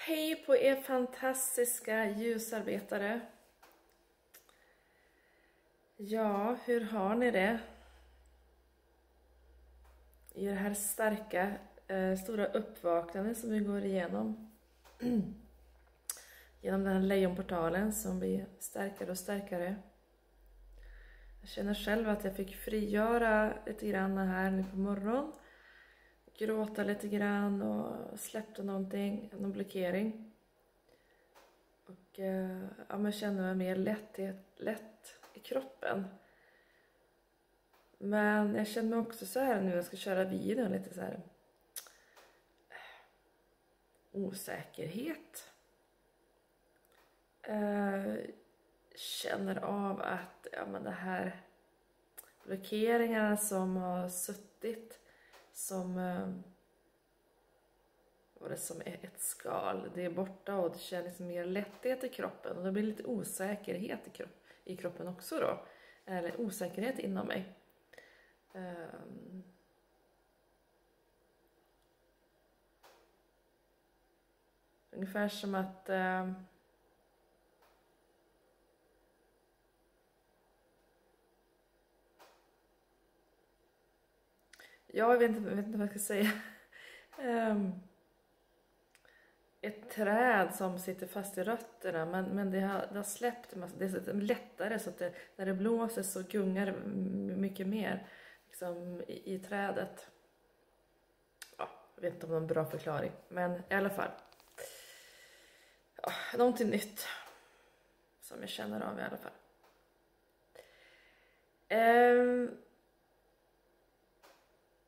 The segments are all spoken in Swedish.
Hej på er fantastiska ljusarbetare. Ja, hur har ni det? I det här starka, stora uppvaknandet som vi går igenom. Genom den här lejonportalen som blir starkare och starkare. Jag känner själv att jag fick frigöra lite grann här nu på morgonen. Gråta lite grann och släppte någonting, någon blockering. Och ja, men känner mig mer lätt i kroppen. Men jag känner mig också så här nu, jag ska köra videon, lite så här osäkerhet. Känner av att ja, men det här blockeringarna som har suttit som var det som ett skal, det är borta och det känns mer lätthet i kroppen och det blir lite osäkerhet i kroppen också då, eller osäkerhet inom mig. Ungefär som att jag vet inte vad jag ska säga. Ett träd som sitter fast i rötterna, men det har släppt, det är lättare så att när det blåser så gungar det mycket mer liksom, i trädet. Ja, jag vet inte om det är en bra förklaring, men i alla fall. Ja, någonting nytt som jag känner av i alla fall.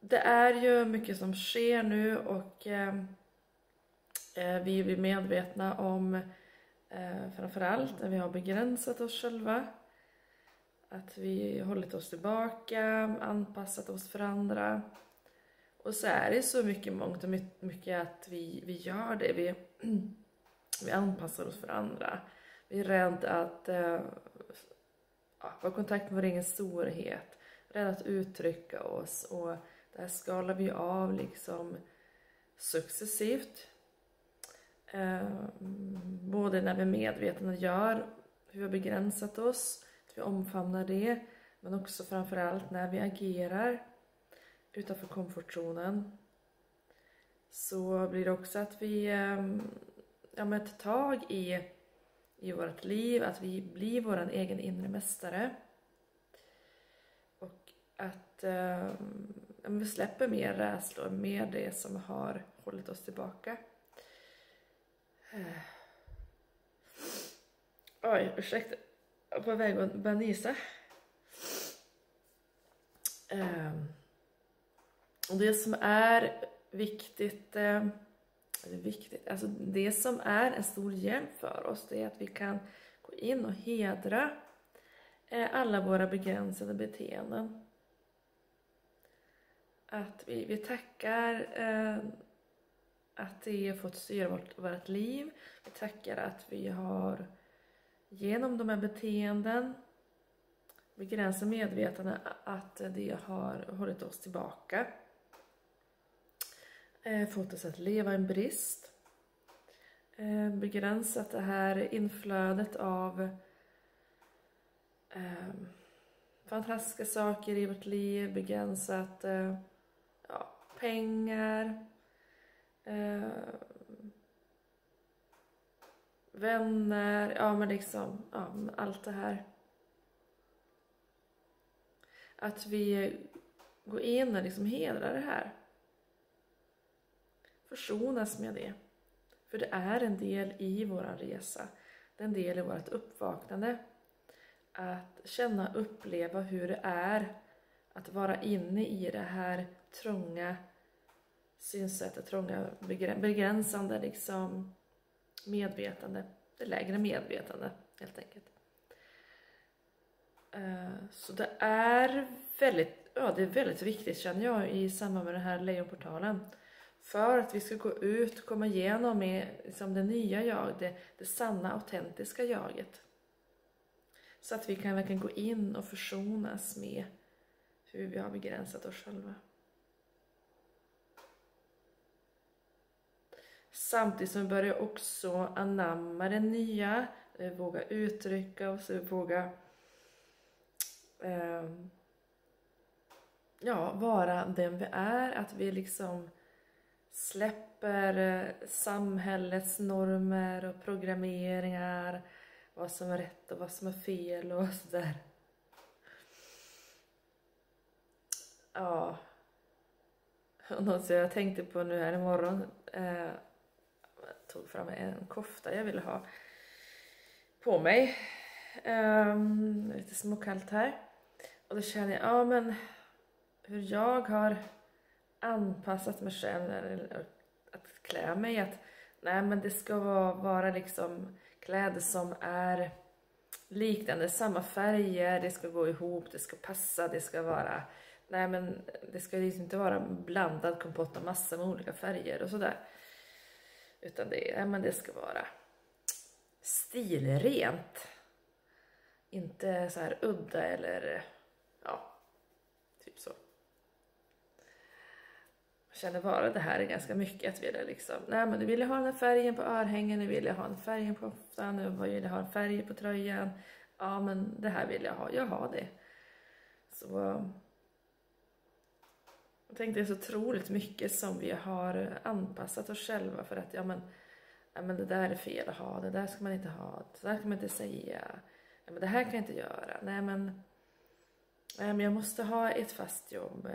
Det är ju mycket som sker nu och vi blir medvetna om framförallt när vi har begränsat oss själva. Att vi hållit oss tillbaka, anpassat oss för andra. Och så är det så mycket mångt och mycket att vi gör det. Vi anpassar oss för andra. Vi är rädda att vara i kontakt med vår egen storhet. Rädda att uttrycka oss och där skalar vi av liksom successivt. Både när vi är medvetna och gör hur vi har begränsat oss, att vi omfamnar det, men också framförallt när vi agerar utanför komfortzonen. Så blir det också att vi tar tag i vårt liv, att vi blir vår egen inre mästare. Och att vi släpper mer rädslor, mer det som har hållit oss tillbaka. Oj, ursäkta. Jag är på väg att börja nysa. Och det som är viktigt, alltså det som är en stor hjälp för oss, det är att vi kan gå in och hedra alla våra begränsade beteenden. Att vi tackar att det har fått styra vårt liv. Vi tackar att vi har genom de här beteenden begränsat medvetande att det har hållit oss tillbaka. Fått oss att leva en brist. Begränsat det här inflödet av fantastiska saker i vårt liv. Begränsat pengar. Vänner, men liksom allt det här. Att vi går in och liksom hedrar det här. Försonas med det. För det är en del i våran resa. Det är en del i vårt uppvaknande. Att känna, uppleva hur det är att vara inne i det här trånga synsättet, trånga begränsande liksom medvetande, det lägre medvetande helt enkelt. Så det är väldigt viktigt, känner jag, i samband med den här lejonportalen, för att vi ska gå ut och komma igenom med liksom det nya jag, det sanna, autentiska jaget, så att vi kan verkligen gå in och försonas med hur vi har begränsat oss själva. Samtidigt som vi börjar också anamma det nya. Vi vågar uttrycka oss, vi vågar vara den vi är. Att vi liksom släpper samhällets normer och programmeringar. Vad som är rätt och vad som är fel och sådär. Ja. Något jag tänkte på nu här imorgon. Jag tog fram en kofta jag ville ha på mig. Lite småkallt här. Och då känner jag, men hur jag har anpassat mig själv att klä mig. Att nej, men det ska vara liksom kläder som är liknande, samma färger, det ska gå ihop, det ska passa, det ska vara... Nej, men det ska liksom inte vara blandad kompott och massa med olika färger och sådär. Utan det ska vara stilrent. Inte så här udda eller typ så. Jag känner bara det här är ganska mycket att vilja liksom. Nej, men du ville ha den här färgen på örhängen, du ville ha en färg på koftan, du ville ha en färg på tröjan. Ja, men det här vill jag ha. Jag har det. Så... Jag tänkte det är så otroligt mycket som vi har anpassat oss själva för att men det där är fel att ha, det där ska man inte ha, det där kan man inte säga, men det här kan jag inte göra, nej men jag måste ha ett fast jobb,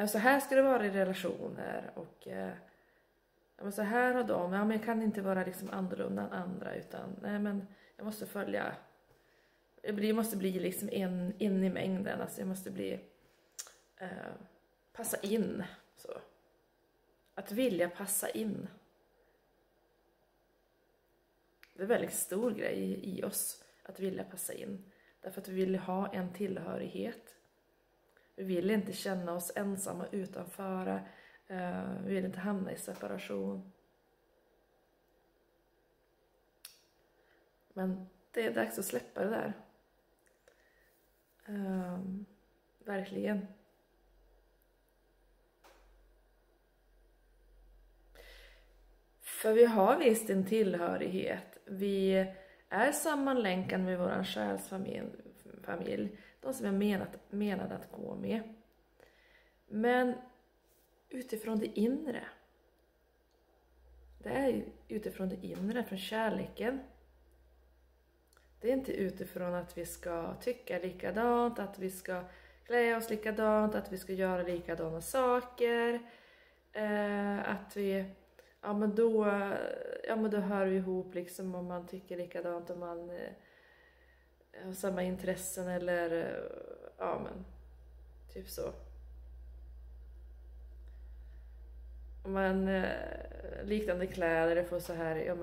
så här ska det vara i relationer och så här har de, men jag kan inte vara liksom annorlunda än andra utan nej men jag måste följa, jag måste bli liksom in i mängden, alltså jag måste bli passa in så. Att vilja passa in. Det är en väldigt stor grej i oss att vilja passa in. Därför att vi vill ha en tillhörighet. Vi vill inte känna oss ensamma utanför. Vi vill inte hamna i separation. Men det är dags att släppa det där. Verkligen. För vi har visst en tillhörighet. Vi är sammanlänkade med våran själsfamilj. De som är menade att gå med. Men utifrån det inre. Det är utifrån det inre, från kärleken. Det är inte utifrån att vi ska tycka likadant, att vi ska klä oss likadant, att vi ska göra likadana saker. Att vi... men då hör vi ihop liksom om man tycker likadant, om man har samma intressen eller typ så. Om man liknande kläder, det får så här,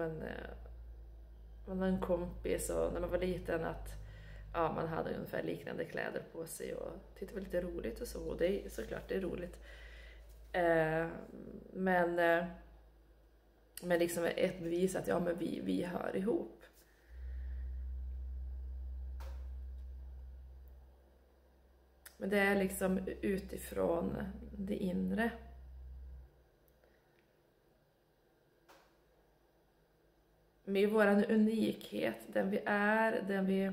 man har en kompis och när man var liten att man hade ungefär liknande kläder på sig och tyckte det var lite roligt och så, och det är såklart det är roligt. Men liksom ett bevis att vi hör ihop. Men det är liksom utifrån det inre. Med våran unikhet, den vi är, den vi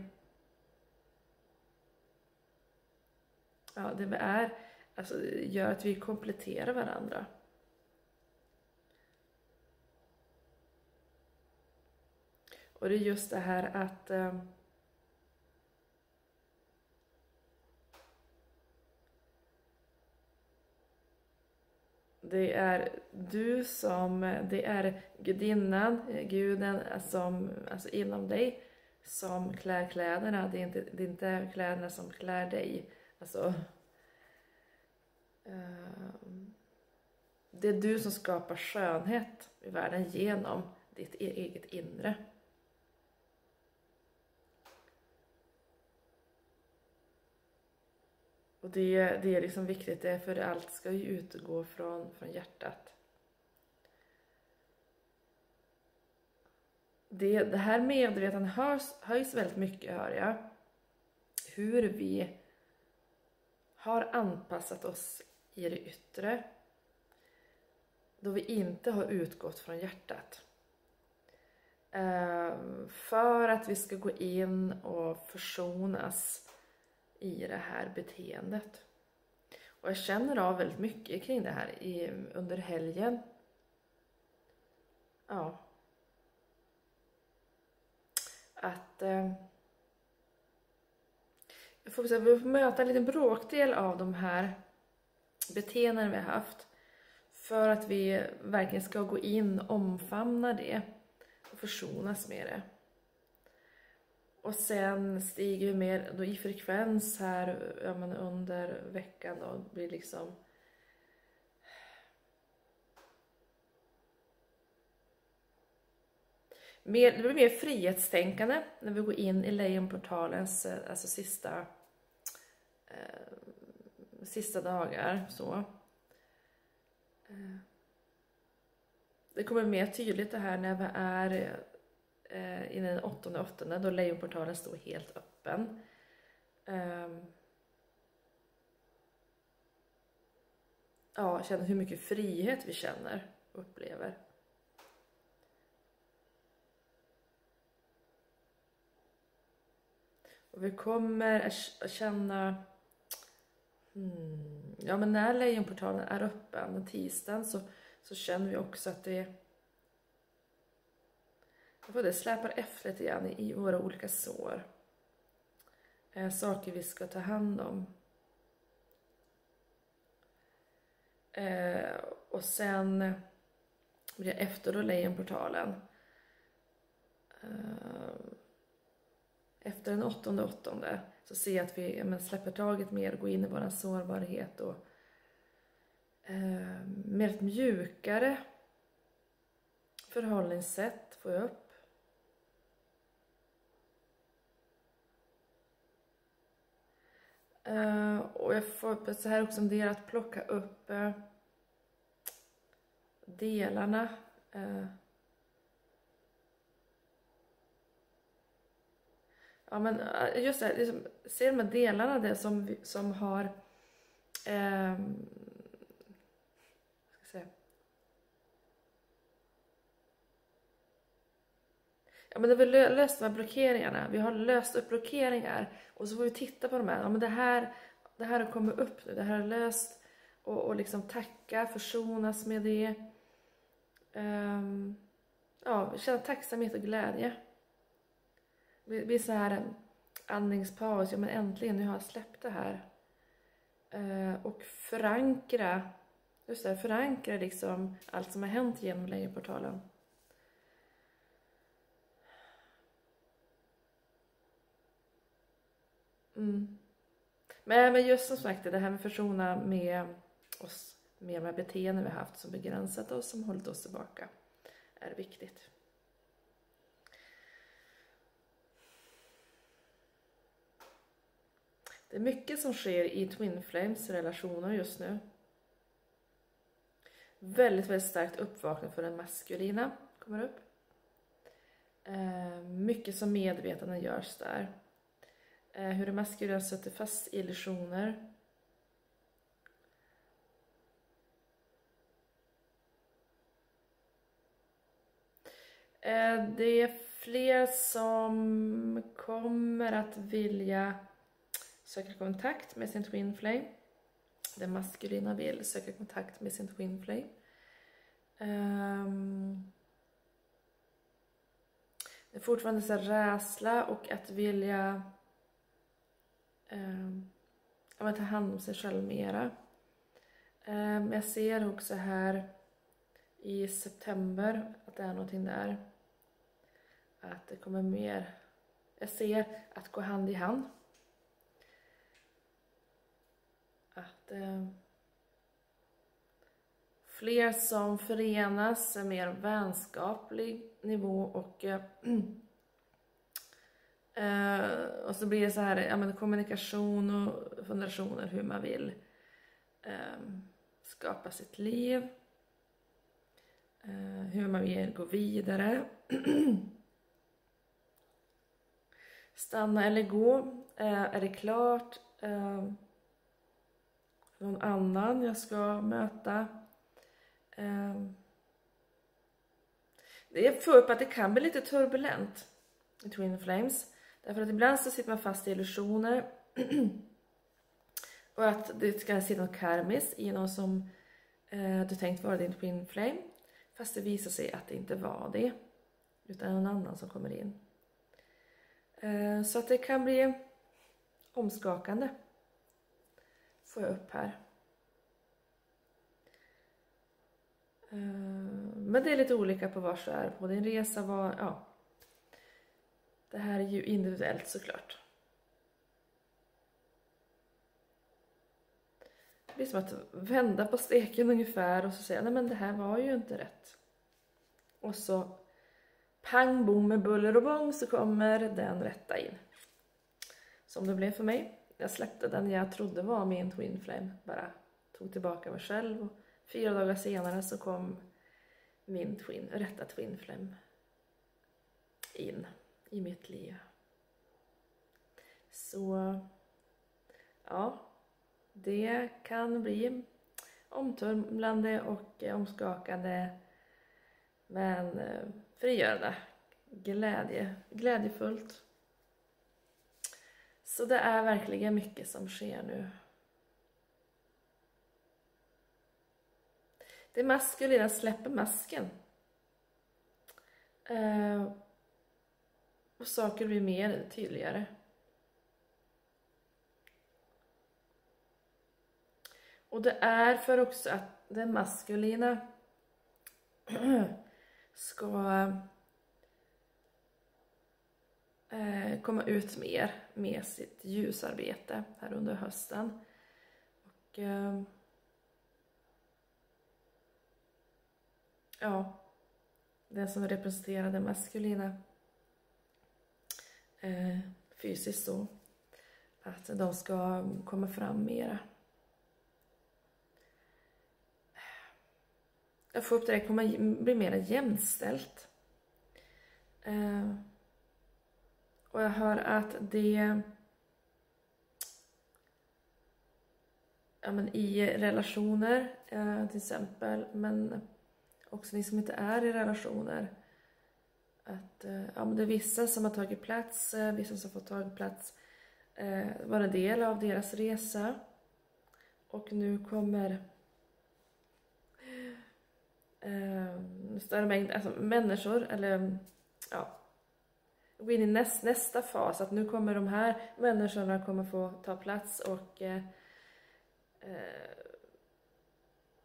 är, alltså gör att vi kompletterar varandra. Och det är just det här att det är det är gudinnan, guden alltså inom dig som klär kläderna. Det är inte kläderna som klär dig. Alltså, det är du som skapar skönhet i världen genom ditt eget inre. Och det är liksom viktigt, för allt ska ju utgå från hjärtat. Det här medvetandet höjs väldigt mycket, hör jag. Hur vi har anpassat oss i det yttre. då vi inte har utgått från hjärtat. För att vi ska gå in och försonas i det här beteendet. Och jag känner av väldigt mycket kring det här under helgen. Ja. Att vi får möta en liten bråkdel av de här beteenden vi har haft. För att vi verkligen ska gå in och omfamna det. Och försonas med det. Och sen stiger vi mer då i frekvens här under veckan. Och blir liksom... det blir mer frihetstänkande när vi går in i lejonportalens alltså sista dagar. Så. Det kommer mer tydligt det här när vi är i den 8:8 då lejonportalen står helt öppen. Ja, känner hur mycket frihet vi känner och upplever. Och vi kommer att känna... Ja, men när lejonportalen är öppen den tisdagen så känner vi också att det släpar efter lite grann i våra olika sår. Saker vi ska ta hand om. Och sen blir det efter då lejonportalen. Efter den 8:8 så ser jag att vi släpper taget mer och går in i vår sårbarhet och med ett mjukare förhållningssätt får jag upp. Och jag får så här också en del att plocka upp delarna. Ja, men just det här, liksom, ser de här delarna där som har ja, men det har vi löst de här blockeringarna. Vi har löst upp blockeringar. Och så får vi titta på de här. Ja, men det här har kommit upp nu. Det här är löst. Och liksom tacka, försonas med det. Ja, känna tacksamhet och glädje. Det blir så här en andningspaus. Ja, men äntligen, nu har jag släppt det här. Och förankra. Just det, förankra liksom allt som har hänt genom lejonportalen. Men just som sagt, det här med försona med oss, med de här beteenden vi har haft som begränsat oss, som hållit oss tillbaka, är viktigt. Det är mycket som sker i Twin Flames relationer just nu. Väldigt, väldigt starkt uppvaknande för den maskulina kommer upp. Mycket som medvetande görs där. Hur det maskulina sätter fast illusioner. Det är fler som kommer att vilja söka kontakt med sin Twin Flame. Den maskulina vill söka kontakt med sin Twin Flame. Det är fortfarande så här rädsla och att vilja ta hand om sig själv mera. Men jag ser också här i september att det är någonting där. Att det kommer mer. Jag ser att gå hand i hand. Att fler som förenas är mer vänskaplig nivå och så blir det så här kommunikation och fundationer hur man vill skapa sitt liv, hur man vill gå vidare, stanna eller gå, är det klart, någon annan jag ska möta, Det får upp att det kan bli lite turbulent i Twin Flames. Därför att ibland så sitter man fast i illusioner. Och att det ska sitta något karmiskt i någon som du tänkt vara din Twin Flame. Fast det visar sig att det inte var det. Utan någon annan som kommer in. Så att det kan bli omskakande. Får jag upp här. Men det är lite olika på var så är på din resa. Ja. Det här är ju individuellt såklart. Det blir som att vända på steken ungefär och så säga nej men det här var ju inte rätt. Och så pang bom med buller och bång så kommer den rätta in. Som det blev för mig. Jag släppte den jag trodde var min Twin Flame. Bara tog tillbaka mig själv. Och 4 dagar senare så kom min rätta Twin Flame in i mitt liv. Så ja, det kan bli omtumlande och omskakande. Men frigörande. Glädjefullt. Så det är verkligen mycket som sker nu. Det maskulina släpper masken. Och saker blir mer tydligare. Och det är för också att det maskulina ska komma ut mer med sitt ljusarbete här under hösten. Och ja, det som representerar det maskulina fysiskt så att de ska komma fram mera. Jag får upp det kommer bli mer jämställt. Och jag hör att det ja, men i relationer till exempel, men också ni som inte är i relationer, att ja, men det är vissa som har tagit plats, vissa som får tagit plats var en del av deras resa, och nu kommer större mängd alltså människor, eller ja, gå in i nästa fas, att nu kommer de här människorna kommer få ta plats och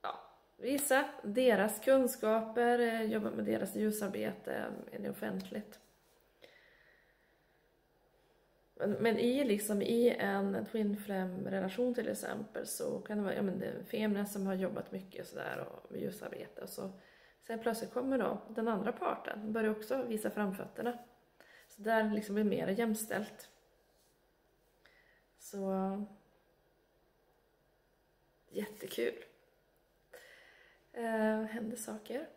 ja, visa deras kunskaper, jobba med deras ljusarbete i offentligt. Men i en Twin Flame relation till exempel så kan det vara det feminina som har jobbat mycket sådär och med ljusarbete, och så sen plötsligt kommer då den andra parten börjar också visa framfötterna. Så där liksom blir mer jämställt. Så jättekul. Händer saker.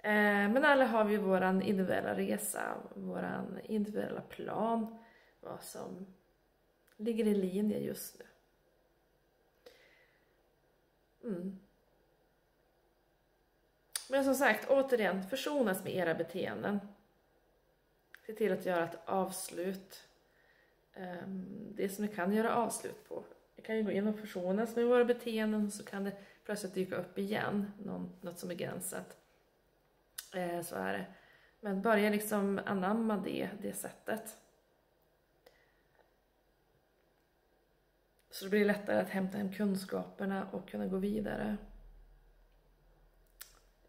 Men alla har vi våran individuella resa, våran individuella plan, vad som ligger i linje just nu. Men som sagt, återigen, försonas med era beteenden. Se till att göra ett avslut. Det som ni kan göra avslut på. Vi kan ju gå in och försonas med våra beteenden, så kan det plötsligt dyka upp igen något som är gränsat. Så är det. Men börja liksom anamma det sättet. Så det blir lättare att hämta hem kunskaperna och kunna gå vidare.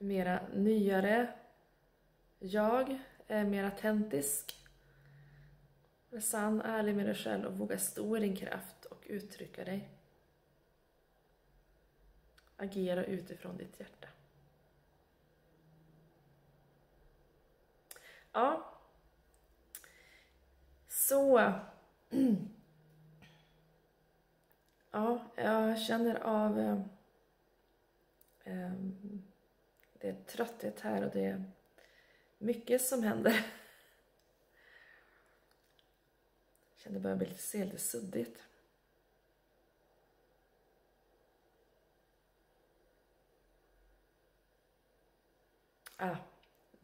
Mera nyare jag är mer autentisk. Är sann, ärlig med dig själv och våga stå i din kraft och uttrycka dig. Agera utifrån ditt hjärta. Ja. Så. Ja, jag känner av det är trötthet här och det är mycket som händer. Jag känner det börjar bli lite suddigt.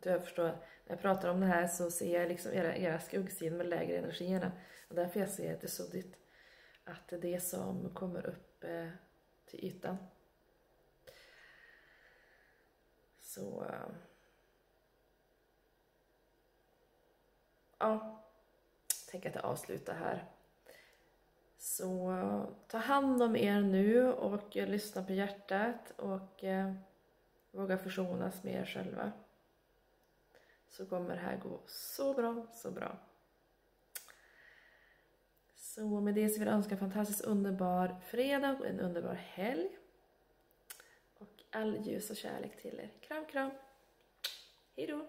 Jag förstår. När jag pratar om det här så ser jag liksom era skuggsidor med lägre energierna. Och därför jag ser att det är suddigt. Att det är det som kommer upp till ytan. Så... tänker att jag avslutar här. Så ta hand om er nu och lyssna på hjärtat och våga försonas med er själva. Så kommer det här gå så bra, så bra. Så med det så vill jag önska en fantastiskt underbar fredag och en underbar helg. Och all ljus och kärlek till er. Kram, kram. Hej då!